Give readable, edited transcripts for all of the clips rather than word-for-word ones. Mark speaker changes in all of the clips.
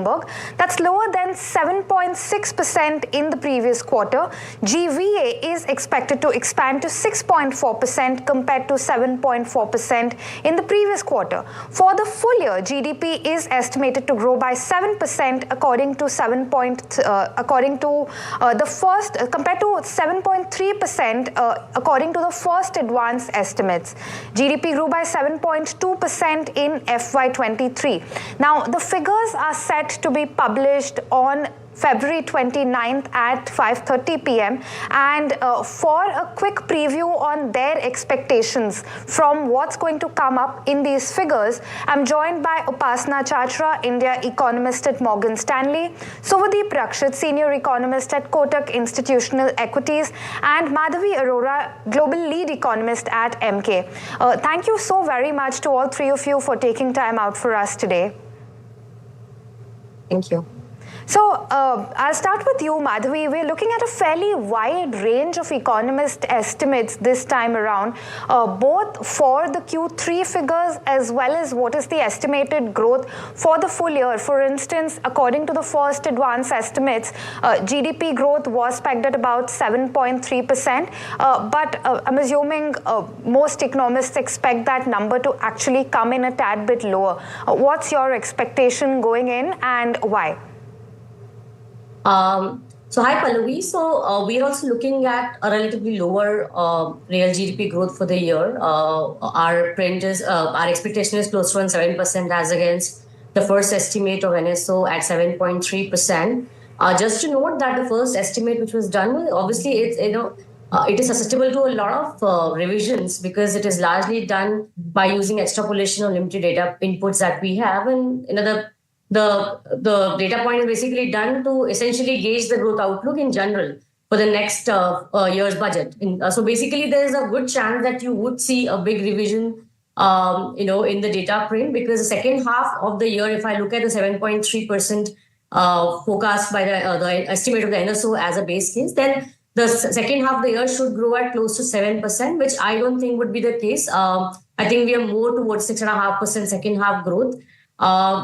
Speaker 1: That's lower than 7.6% in the previous quarter. GVA is expected to expand to 6.4% compared to 7.4% in the previous quarter. For the full year, GDP is estimated to grow by 7% according to 7.3% according to the first advanced estimates. GDP grew by 7.2% in FY23. Now, the figures are set to be published on February 29th at 5:30 p.m. And for a quick preview on their expectations from what's going to come up in these figures, I'm joined by Upasana Chachra, India Economist at Morgan Stanley, Suvadeep Rakshit, Senior Economist at Kotak Institutional Equities, and Madhavi Arora, Global Lead Economist at Emkay. Thank you so very much to all three of you for taking time out for us today.
Speaker 2: Thank you.
Speaker 1: So I'll start with you, Madhavi. We're looking at a fairly wide range of economist estimates this time around, both for the Q3 figures as well as what is the estimated growth for the full year. For instance, according to the first advance estimates, GDP growth was pegged at about 7.3%, but I'm assuming most economists expect that number to actually come in a tad bit lower. What's your expectation going in and why?
Speaker 2: So hi Pallavi. So we are also looking at a relatively lower real GDP growth for the year. Our expectation is close to 7% as against the first estimate of NSO at 7.3%. Just to note that the first estimate which was done, obviously it is susceptible to a lot of revisions because it is largely done by using extrapolation of limited data inputs that we have, and the data point is basically done to essentially gauge the growth outlook in general for the next year's budget. So basically, there is a good chance that you would see a big revision, in the data print, because the second half of the year, if I look at the 7.3% forecast by the estimate of the NSO as a base case, then the second half of the year should grow at close to 7%, which I don't think would be the case. I think we are more towards 6.5% second half growth.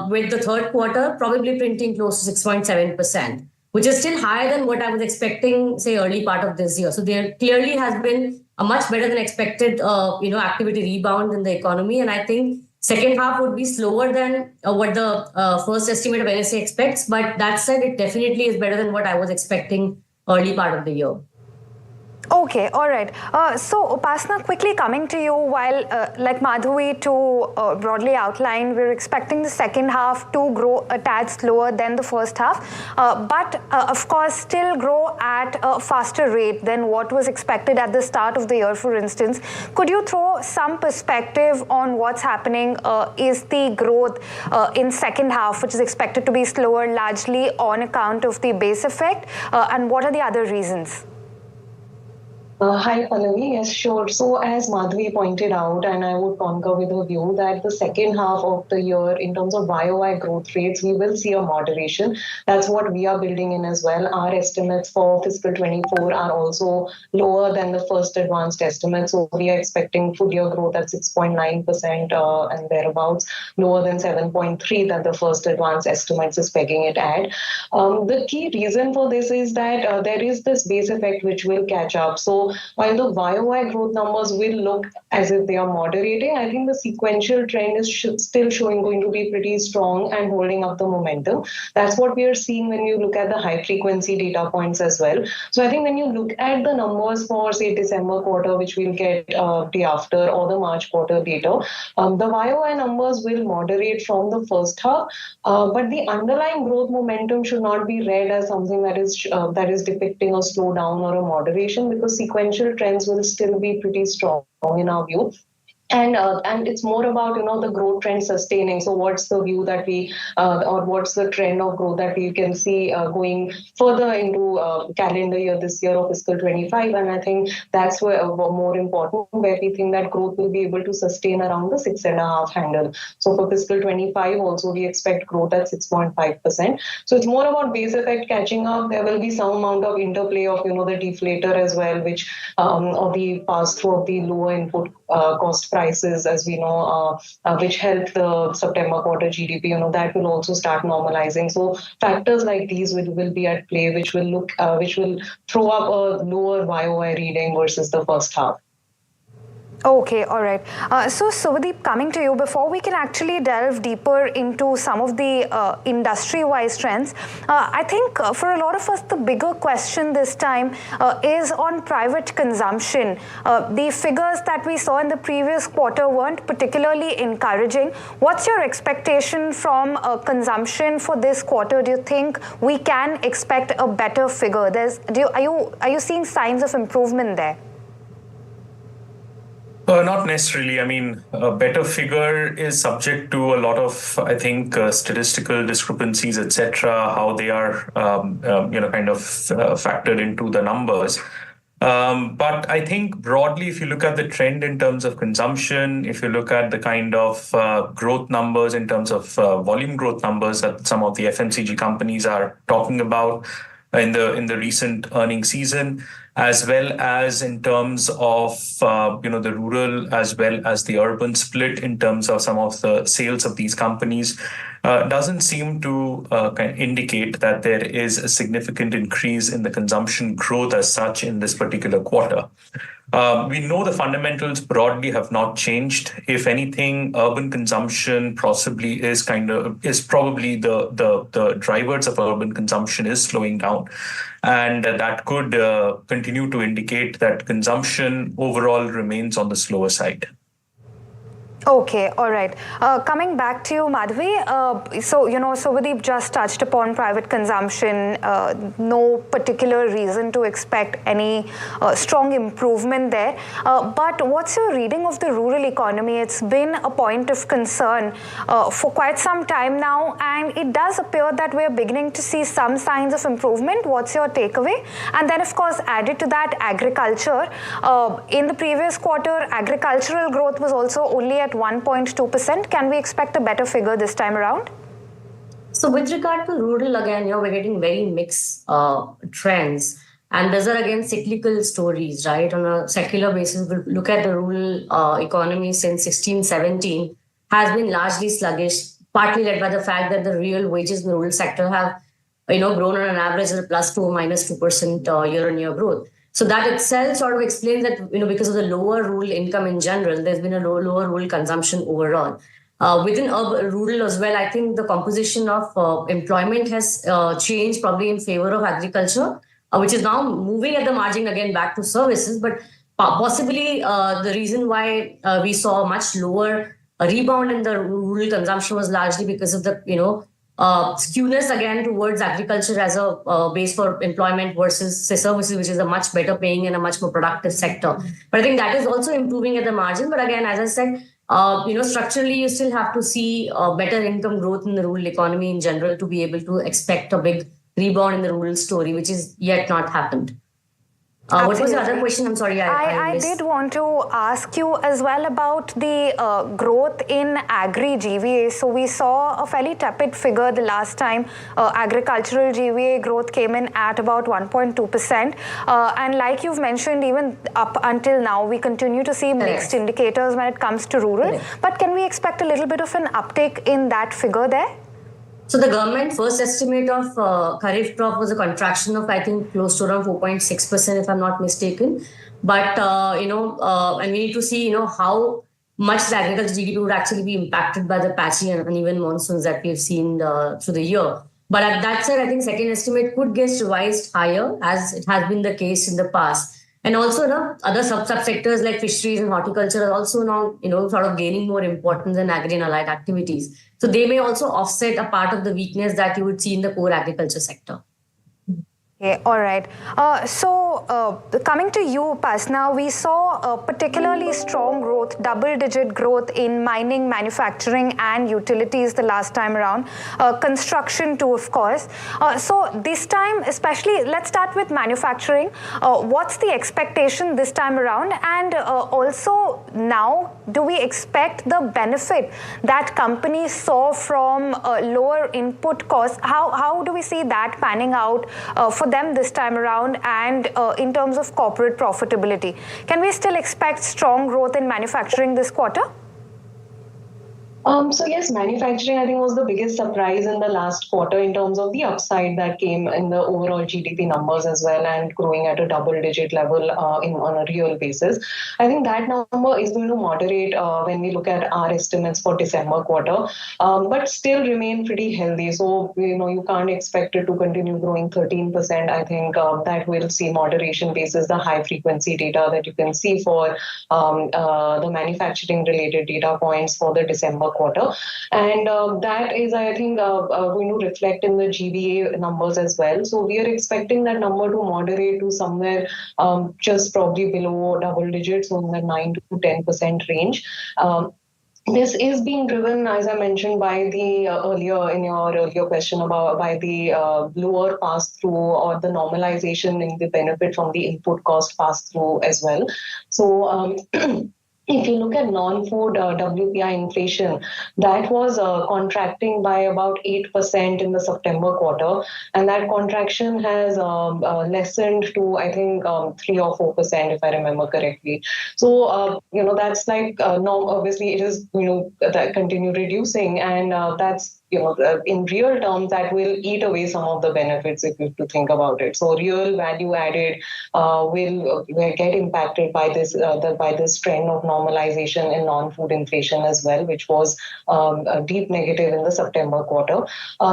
Speaker 2: With the third quarter probably printing close to 6.7%, which is still higher than what I was expecting, say, early part of this year. So there clearly has been a much better than expected, activity rebound in the economy. And I think second half would be slower than what the first estimate of NSA expects. But that said, it definitely is better than what I was expecting early part of the year.
Speaker 1: Okay, all right. So, Upasana, quickly coming to you, while like Madhavi to broadly outline, we're expecting the second half to grow a tad slower than the first half, but of course still grow at a faster rate than what was expected at the start of the year, for instance. Could you throw some perspective on what's happening? Is the growth in second half, which is expected to be slower, largely on account of the base effect, and what are the other reasons?
Speaker 3: Hi, Pallavi. Yes, sure. So as Madhavi pointed out, and I would concur with her view that the second half of the year, in terms of YOY growth rates, we will see a moderation. That's what we are building in as well. Our estimates for fiscal 24 are also lower than the first advanced estimate. So we are expecting full year growth at 6.9% and thereabouts, lower than 7.3% that the first advanced estimates is pegging it at. The key reason for this is that there is this base effect which will catch up. So while the YOY growth numbers will look as if they are moderating, I think the sequential trend is still going to be pretty strong and holding up the momentum. That's what we are seeing when you look at the high frequency data points as well. So I think when you look at the numbers for, say, December quarter, which we'll get day after, or the March quarter data, the YOY numbers will moderate from the first half, but the underlying growth momentum should not be read as something that is depicting a slowdown or a moderation, because sequential trends will still be pretty strong in our view. And it's more about, the growth trend sustaining. So what's the view that we, or what's the trend of growth that we can see going further into calendar year this year of fiscal 25. And I think that's where more important, where we think that growth will be able to sustain around the 6.5 handle. So for fiscal 25 also, we expect growth at 6.5%. So it's more about base effect catching up. There will be some amount of interplay of, the deflator as well, which or the pass through of the lower input cost prices, as we know, which helped the September quarter GDP, that will also start normalizing. So factors like these will be at play, which will throw up a lower YOY reading versus the first half.
Speaker 1: Okay, all right. So, Subhadeep, coming to you, before we can actually delve deeper into some of the industry-wise trends, I think for a lot of us, the bigger question this time is on private consumption. The figures that we saw in the previous quarter weren't particularly encouraging. What's your expectation from consumption for this quarter? Do you think we can expect a better figure? Are you seeing signs of improvement there?
Speaker 4: Not necessarily. I mean, a better figure is subject to a lot of, I think, statistical discrepancies, etc., how they are, factored into the numbers. But I think broadly, if you look at the trend in terms of consumption, if you look at the kind of growth numbers in terms of volume growth numbers that some of the FMCG companies are talking about in the recent earnings season, as well as in terms of the rural as well as the urban split in terms of some of the sales of these companies, doesn't seem to indicate that there is a significant increase in the consumption growth as such in this particular quarter. We know the fundamentals broadly have not changed. If anything, urban consumption probably the drivers of urban consumption is slowing down. And that could continue to indicate that consumption overall remains on the slower side.
Speaker 1: Okay, all right. Coming back to you, Madhavi. Subhadeep just touched upon private consumption. No particular reason to expect any strong improvement there. But what's your reading of the rural economy? It's been a point of concern for quite some time now, and it does appear that we're beginning to see some signs of improvement. What's your takeaway? And then, of course, added to that, agriculture. In the previous quarter, agricultural growth was also only at 1.2%. Can we expect a better figure this time around?
Speaker 2: So with regard to rural, again, we're getting very mixed trends. And those are, again, cyclical stories, right? On a secular basis, we look at the rural economy since 16-17 has been largely sluggish, partly led by the fact that the real wages in the rural sector have, grown on an average of +2 or -2% year-on-year growth. So that itself sort of explains that, because of the lower rural income in general, there's been a lower rural consumption overall. Within rural as well, I think the composition of employment has changed probably in favor of agriculture, which is now moving at the margin again back to services. But possibly the reason why we saw a much lower rebound in the rural consumption was largely because of the, skewness again towards agriculture as a base for employment versus, say, services, which is a much better paying and a much more productive sector. But I think that is also improving at the margin. But again, as I said, structurally, you still have to see better income growth in the rural economy in general to be able to expect a big rebound in the rural story, which is yet not happened. What was the other question? I'm sorry,
Speaker 1: I did want to ask you as well about the growth in agri GVA. So we saw a fairly tepid figure the last time. Agricultural GVA growth came in at about 1.2%. And like you've mentioned, even up until now, we continue to see mixed indicators when it comes to rural. But can we expect a little bit of an uptick in that figure there?
Speaker 2: So the government first estimate of Kharif crop was a contraction of, I think, close to around 4.6%, if I'm not mistaken. But, and we need to see, how much the agriculture GDP would actually be impacted by the patchy and uneven monsoons that we've seen through the year. But at that said, I think second estimate could get revised higher, as it has been the case in the past. And also, other subsectors like fisheries and horticulture are also now, sort of gaining more importance in agri and allied activities. So they may also offset a part of the weakness that you would see in the core agriculture sector.
Speaker 1: Okay, all right. Coming to you, Pasna, we saw a particularly strong growth, double-digit growth in mining, manufacturing, and utilities the last time around. Construction too, of course. So this time, especially, let's start with manufacturing. What's the expectation this time around? And also now, do we expect the benefit that companies saw from lower input costs? How do we see that panning out for them this time around, and in terms of corporate profitability, can we still expect strong growth in manufacturing this quarter?
Speaker 3: So yes, manufacturing I think was the biggest surprise in the last quarter in terms of the upside that came in the overall GDP numbers as well, and growing at a double-digit level on a real basis. I think that number is going to moderate when we look at our estimates for December quarter, but still remain pretty healthy. So you can't expect it to continue growing 13%. I think that will see moderation basis the high frequency data that you can see for the manufacturing related data points for the December quarter, and that is, I think, going to reflect in the GBA numbers as well. So we are expecting that number to moderate to somewhere just probably below double digits, so in the 9 to 10% range. This is being driven, as I mentioned, by the earlier question by the lower pass-through or the normalization in the benefit from the input cost pass-through as well. So if you look at non-food WPI inflation, that was contracting by about 8% in the September quarter, and that contraction has lessened to, I think, 3 or 4%, if I remember correctly. So, that's like, obviously it is, that continue reducing, and that's, in real terms, that will eat away some of the benefits if you have to think about it. So real value added will get impacted by this trend of normalization in non-food inflation as well, which was a deep negative in the September quarter.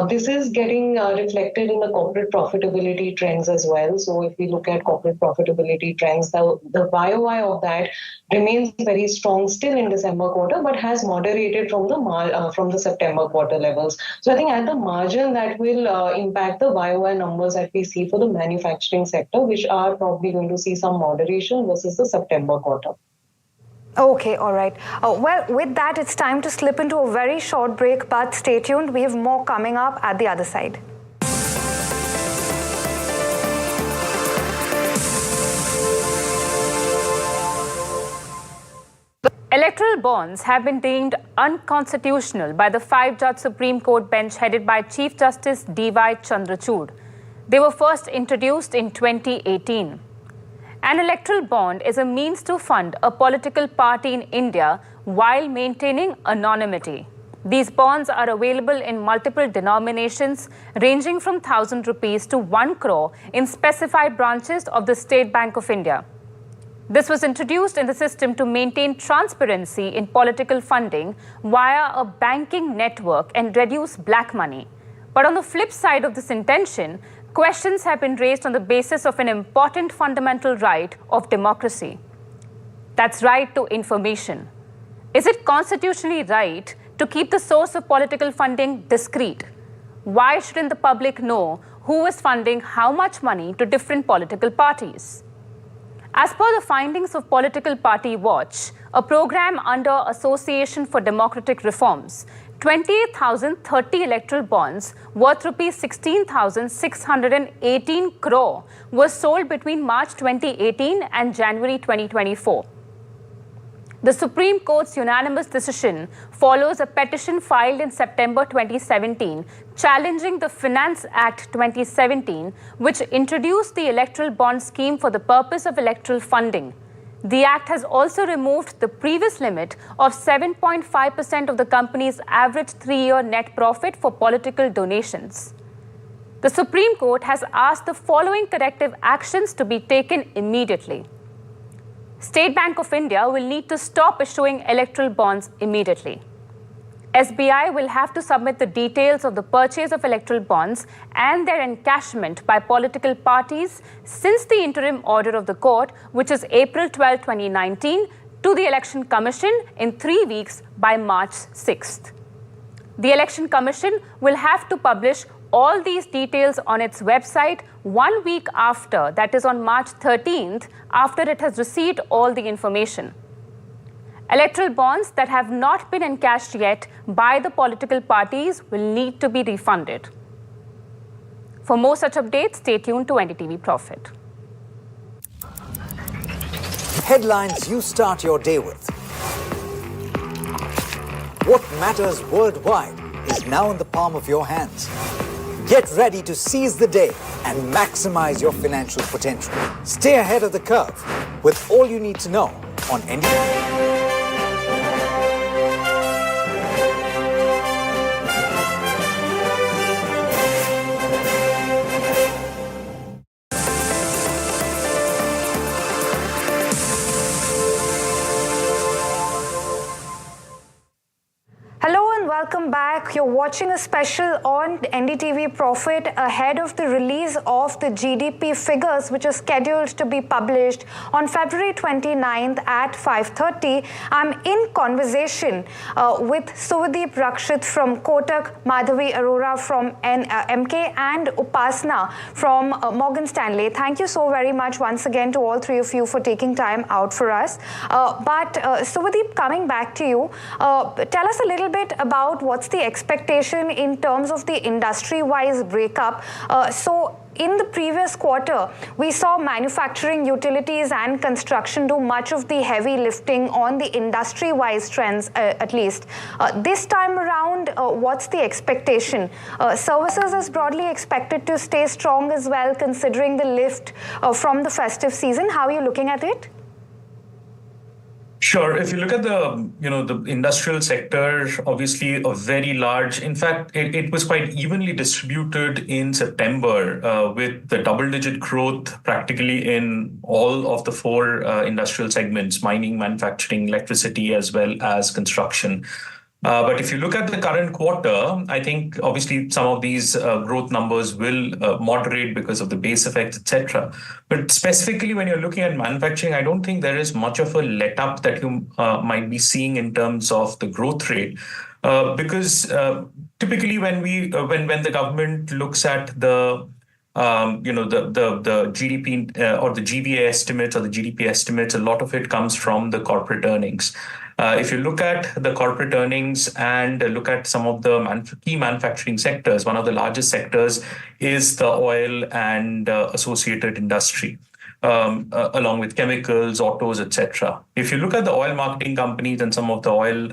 Speaker 3: This is getting reflected in the corporate profitability trends as well. So if we look at corporate profitability trends, the YOY of that remains very strong still in December quarter, but has moderated from the September quarter levels. So I think at the margin that will impact the YOY numbers that we see for the manufacturing sector, which are probably going to see some moderation versus the September quarter.
Speaker 1: Okay, all right. Well, with that, it's time to slip into a very short break, but stay tuned. We have more coming up at the other side.
Speaker 5: Electoral bonds have been deemed unconstitutional by the 5-judge Supreme Court bench headed by Chief Justice D.Y. Chandrachud. They were first introduced in 2018. An electoral bond is a means to fund a political party in India while maintaining anonymity. These bonds are available in multiple denominations ranging from 1,000 rupees to 1 crore in specified branches of the State Bank of India. This was introduced in the system to maintain transparency in political funding via a banking network and reduce black money. But on the flip side of this intention, questions have been raised on the basis of an important fundamental right of democracy. That's right to information. Is it constitutionally right to keep the source of political funding discreet? Why shouldn't the public know who is funding how much money to different political parties? As per the findings of Political Party Watch, a program under Association for Democratic Reforms, 28,030 electoral bonds worth rupees 16,618 crore was sold between March 2018 and January 2024. The Supreme Court's unanimous decision follows a petition filed in September 2017 challenging the Finance Act 2017, which introduced the electoral bond scheme for the purpose of electoral funding. The Act has also removed the previous limit of 7.5% of the company's average 3-year net profit for political donations. The Supreme Court has asked the following corrective actions to be taken immediately. State Bank of India will need to stop issuing electoral bonds immediately. SBI will have to submit the details of the purchase of electoral bonds and their encashment by political parties since the interim order of the court, which is April 12, 2019, to the Election Commission in 3 weeks by March 6th. The Election Commission will have to publish all these details on its website 1 week after, that is on March 13th, after it has received all the information. Electoral bonds that have not been encashed yet by the political parties will need to be refunded. For more such updates, stay tuned to NDTV Profit.
Speaker 6: Headlines you start your day with. What matters worldwide is now in the palm of your hands. Get ready to seize the day and maximize your financial potential. Stay ahead of the curve with all you need to know on NDTV.
Speaker 1: Welcome back. You're watching a special on NDTV Profit ahead of the release of the GDP figures, which is scheduled to be published on February 29th at 5:30. I'm in conversation with Suvadeep Rakshit from Kotak, Madhavi Arora from Emkay, and Upasna from Morgan Stanley. Thank you so very much once again to all three of you for taking time out for us. But Suvadeep, coming back to you, tell us a little bit about what's the expectation in terms of the industry-wise breakup. So in the previous quarter, we saw manufacturing, utilities and construction do much of the heavy lifting on the industry-wise trends, at least. This time around, what's the expectation? Services is broadly expected to stay strong as well, considering the lift from the festive season. How are you looking at it?
Speaker 4: Sure. If you look at the industrial sector, obviously a very large, in fact, it was quite evenly distributed in September with the double-digit growth practically in all of the four industrial segments: mining, manufacturing, electricity, as well as construction. But if you look at the current quarter, I think obviously some of these growth numbers will moderate because of the base effect, etc. But specifically when you're looking at manufacturing, I don't think there is much of a let-up that you might be seeing in terms of the growth rate. Because typically when the government looks at the GDP or the GVA estimates or the GDP estimates, a lot of it comes from the corporate earnings. If you look at the corporate earnings and look at some of the key manufacturing sectors, one of the largest sectors is the oil and associated industry, along with chemicals, autos, etc. If you look at the oil marketing companies and some of the oil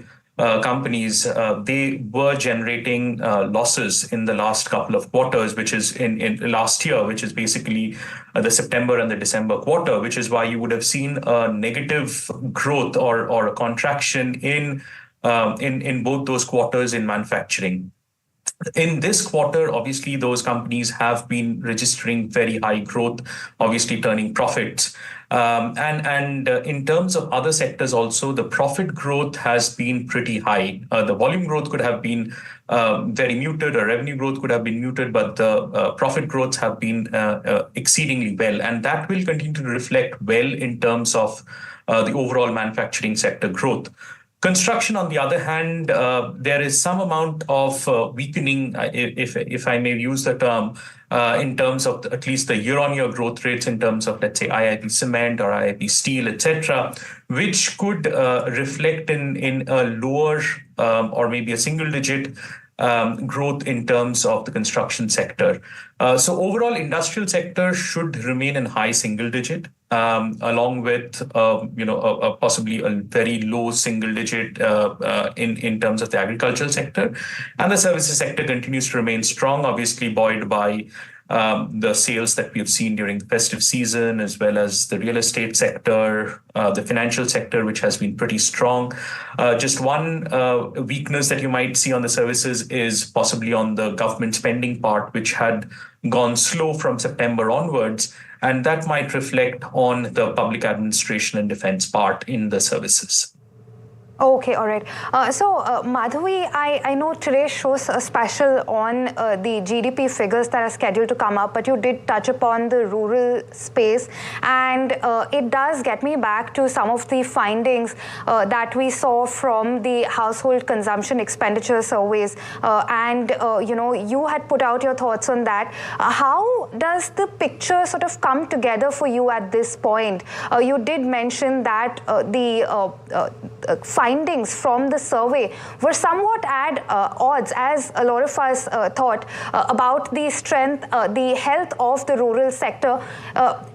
Speaker 4: companies, they were generating losses in the last couple of quarters, which is in last year, which is basically the September and the December quarter, which is why you would have seen a negative growth or a contraction in both those quarters in manufacturing. In this quarter, obviously, those companies have been registering very high growth, obviously turning profits. And in terms of other sectors also, the profit growth has been pretty high. The volume growth could have been very muted, or revenue growth could have been muted, but the profit growths have been exceedingly well. And that will continue to reflect well in terms of the overall manufacturing sector growth. Construction, on the other hand, there is some amount of weakening, if I may use the term, in terms of at least the year-on-year growth rates in terms of, let's say, IIP cement or IIP steel, etc., which could reflect in a lower or maybe a single-digit growth in terms of the construction sector. So overall, industrial sector should remain in high single-digit. Along with possibly a very low single digit in terms of the agricultural sector, and the services sector continues to remain strong, obviously buoyed by the sales that we have seen during the festive season, as well as the real estate sector, the financial sector, which has been pretty strong. Just one weakness that you might see on the services is possibly on the government spending part, which had gone slow from September onwards. And that might reflect on the public administration and defense part in the services.
Speaker 1: Okay, all right. Madhavi, I know today shows a special on the GDP figures that are scheduled to come up, but you did touch upon the rural space, and it does get me back to some of the findings that we saw from the household consumption expenditure surveys, and you had put out your thoughts on that. How how does the picture sort of come together for you at this point? You did mention that the findings from the survey were somewhat at odds, as a lot of us thought, about the strength, the health of the rural sector.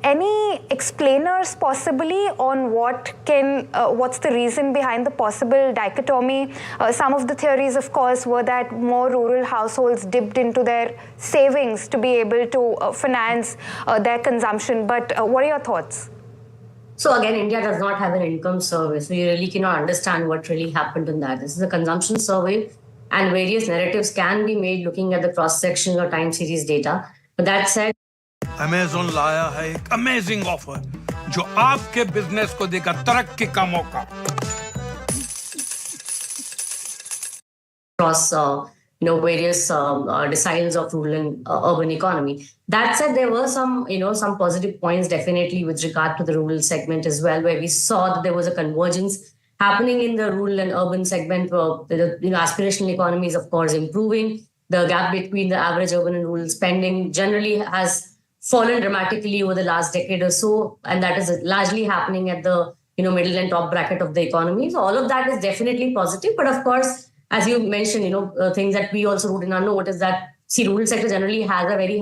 Speaker 1: Any explainers possibly on what's the reason behind the possible dichotomy? Some of the theories, of course, were that more rural households dipped into their savings to be able to finance their consumption. But what are your thoughts?
Speaker 2: So again, India does not have an income survey, so you really cannot understand what really happened in that. This is a consumption survey, and various narratives can be made looking at the cross-section or time series data. But that said,
Speaker 7: Amazon लाया है एक amazing offer जो आपके business को देगा तरक्की का मौका.
Speaker 2: Across various deciles of rural and urban economy. That said, there were some positive points definitely with regard to the rural segment as well, where we saw that there was a convergence happening in the rural and urban segment. The aspirational economy is of course improving. The gap between the average urban and rural spending generally has fallen dramatically over the last decade or so, and that is largely happening at the middle and top bracket of the economy. So all of that is definitely positive, but of course, as you mentioned, things that we also wrote in our note is that, rural sector generally has a very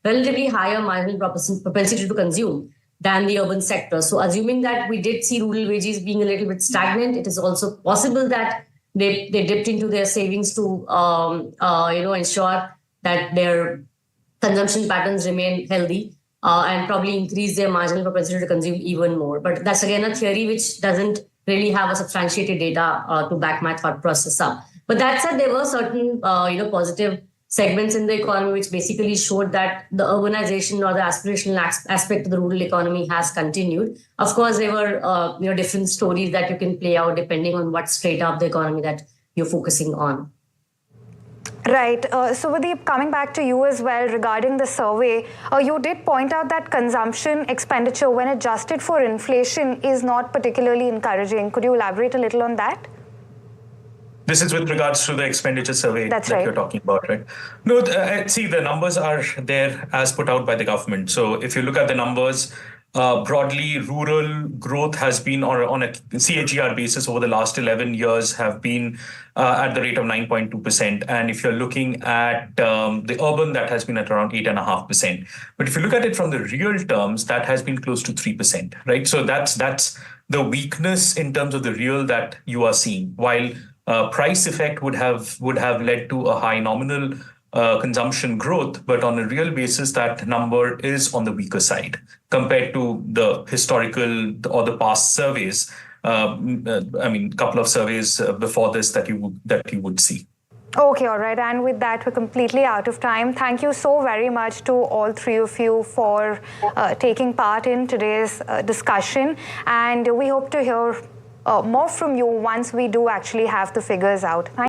Speaker 2: relatively higher marginal propensity to consume than the urban sector. So assuming that we did see rural wages being a little bit stagnant, it is also possible that they dipped into their savings to, ensure that their consumption patterns remain healthy and probably increase their marginal propensity to consume even more. But that's again a theory which doesn't really have a substantiated data to back my thought process up. But that said, there were certain positive segments in the economy which basically showed that the urbanization or the aspirational aspect of the rural economy has continued. Of course, there were different stories that you can play out depending on what strata of the economy that you're focusing on.
Speaker 1: Right. So, Vadeep, coming back to you as well regarding the survey, you did point out that consumption expenditure, when adjusted for inflation, is not particularly encouraging. Could you elaborate a little on that?
Speaker 4: This is with regards to the expenditure survey
Speaker 1: that
Speaker 4: you're talking about, right? No, see, the numbers are there as put out by the government. So if you look at the numbers, broadly, rural growth has been on a CAGR basis over the last 11 years have been at the rate of 9.2%. And if you're looking at the urban, that has been at around 8.5%. But if you look at it from the real terms, that has been close to 3%, right? So that's the weakness in terms of the real that you are seeing. While price effect would have led to a high nominal consumption growth, but on a real basis, that number is on the weaker side compared to the historical or the past surveys. Couple of surveys before this that you would see.
Speaker 1: Okay, all right. And with that, we're completely out of time. Thank you so very much to all three of you for taking part in today's discussion. And we hope to hear more from you once we do actually have the figures out.